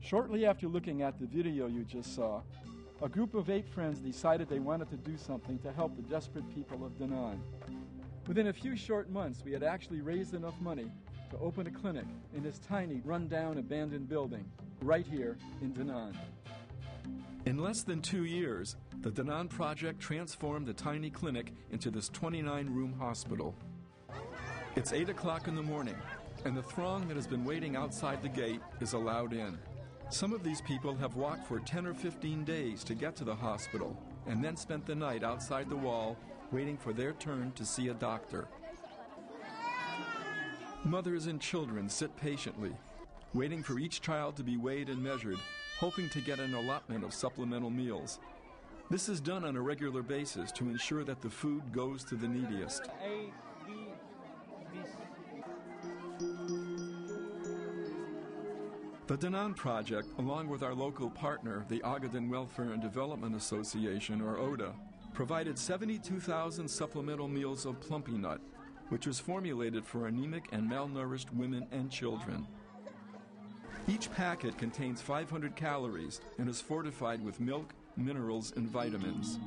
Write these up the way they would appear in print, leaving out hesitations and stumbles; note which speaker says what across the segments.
Speaker 1: Shortly after looking at the video you just saw, a group of 8 friends decided they wanted to do something to help the desperate people of Denan. Within a few short months, we had actually raised enough money to open a clinic in this tiny, run-down, abandoned building right here in Denan.
Speaker 2: In less than 2 years, the Denan project transformed the tiny clinic into this 29-room hospital. It's 8 o'clock in the morning, and the throng that has been waiting outside the gate is allowed in. Some of these people have walked for 10 or 15 days to get to the hospital, and then spent the night outside the wall waiting for their turn to see a doctor. Mothers and children sit patiently, waiting for each child to be weighed and measured, hoping to get an allotment of supplemental meals. This is done on a regular basis to ensure that the food goes to the neediest. The Denan project, along with our local partner, the Ogaden Welfare and Development Association, or ODA, provided 72,000 supplemental meals of plumpy nut, which was formulated for anemic and malnourished women and children. Each packet contains 500 calories and is fortified with milk, minerals, and vitamins.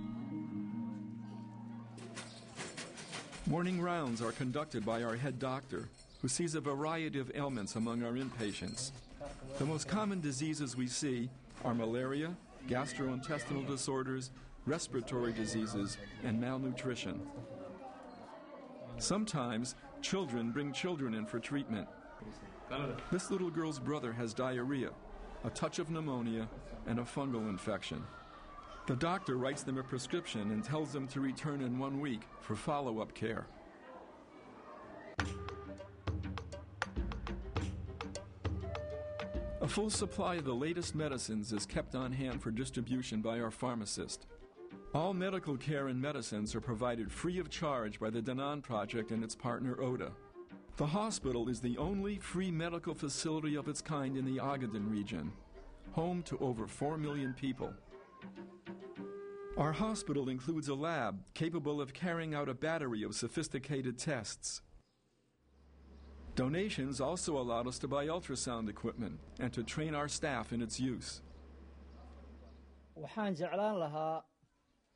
Speaker 2: Morning rounds are conducted by our head doctor, who sees a variety of ailments among our inpatients. The most common diseases we see are malaria, gastrointestinal disorders, respiratory diseases, and malnutrition. Sometimes, children bring children in for treatment. This little girl's brother has diarrhea, a touch of pneumonia, and a fungal infection. The doctor writes them a prescription and tells them to return in 1 week for follow-up care. A full supply of the latest medicines is kept on hand for distribution by our pharmacist. All medical care and medicines are provided free of charge by the Denan Project and its partner ODA. The hospital is the only free medical facility of its kind in the Ogaden region, home to over 4 million people. Our hospital includes a lab capable of carrying out a battery of sophisticated tests. Donations also allowed us to buy ultrasound equipment and to train our staff in its use.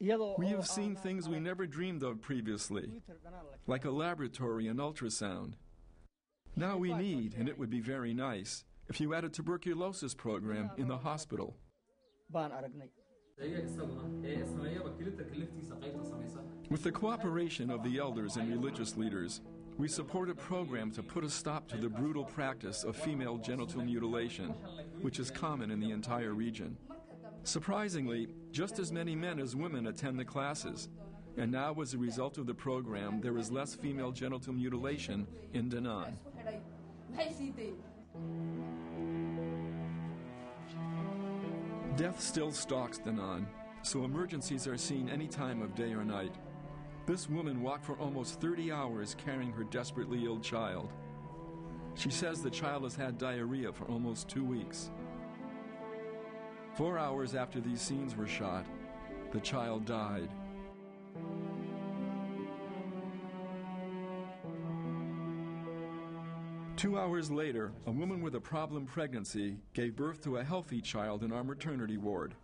Speaker 2: We have seen things we never dreamed of previously, like a laboratory and ultrasound. Now we need, and it would be very nice, if you had a tuberculosis program in the hospital. With the cooperation of the elders and religious leaders, we support a program to put a stop to the brutal practice of female genital mutilation, which is common in the entire region. Surprisingly, just as many men as women attend the classes, and now as a result of the program, there is less female genital mutilation in Denan. Death still stalks Denan, so emergencies are seen any time of day or night. This woman walked for almost 30 hours carrying her desperately ill child. She says the child has had diarrhea for almost 2 weeks. 4 hours after these scenes were shot, the child died. Two hours later, a woman with a problem pregnancy gave birth to a healthy child in our maternity ward.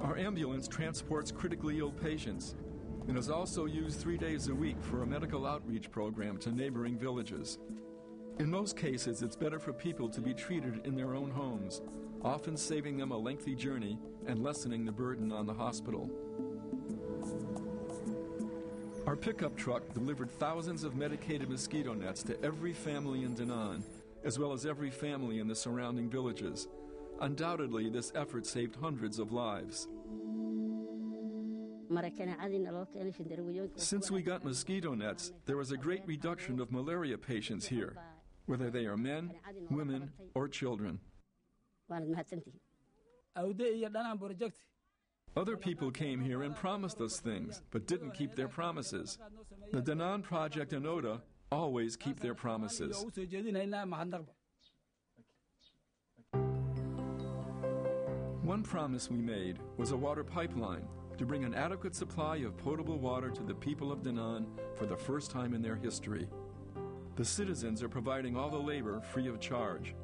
Speaker 2: Our ambulance transports critically ill patients and is also used 3 days a week for a medical outreach program to neighboring villages. In most cases, it's better for people to be treated in their own homes, often saving them a lengthy journey and lessening the burden on the hospital. Our pickup truck delivered thousands of medicated mosquito nets to every family in Denan, as well as every family in the surrounding villages. Undoubtedly, this effort saved hundreds of lives. Since we got mosquito nets, there was a great reduction of malaria patients here, whether they are men, women, or children. Other people came here and promised us things, but didn't keep their promises. The Denan Project and ODA always keep their promises. One promise we made was a water pipeline to bring an adequate supply of potable water to the people of Denan for the first time in their history. The citizens are providing all the labor free of charge.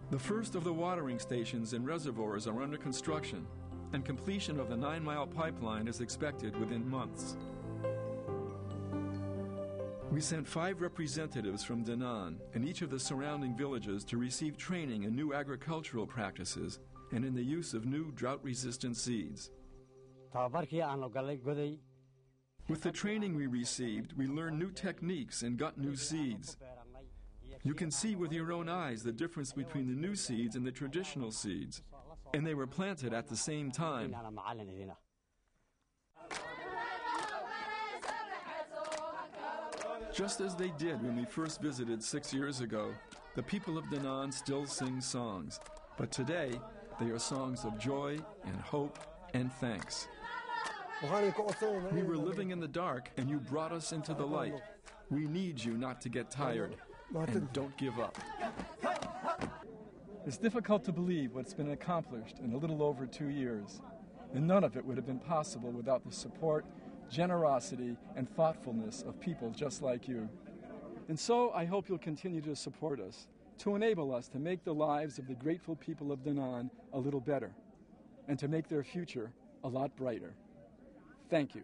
Speaker 2: The first of the watering stations and reservoirs are under construction, and completion of the 9-mile pipeline is expected within months. We sent 5 representatives from Denan and each of the surrounding villages to receive training in new agricultural practices and in the use of new drought-resistant seeds. With the training we received, we learned new techniques and got new seeds. You can see with your own eyes the difference between the new seeds and the traditional seeds, and they were planted at the same time. Just as they did when we first visited 6 years ago, the people of Denan still sing songs, but today they are songs of joy and hope and thanks. We were living in the dark and you brought us into the light. We need you not to get tired, and don't give up.
Speaker 1: It's difficult to believe what's been accomplished in a little over 2 years, and none of it would have been possible without the support, generosity, and thoughtfulness of people just like you. And so I hope you'll continue to support us, to enable us to make the lives of the grateful people of Denan a little better, and to make their future a lot brighter. Thank you.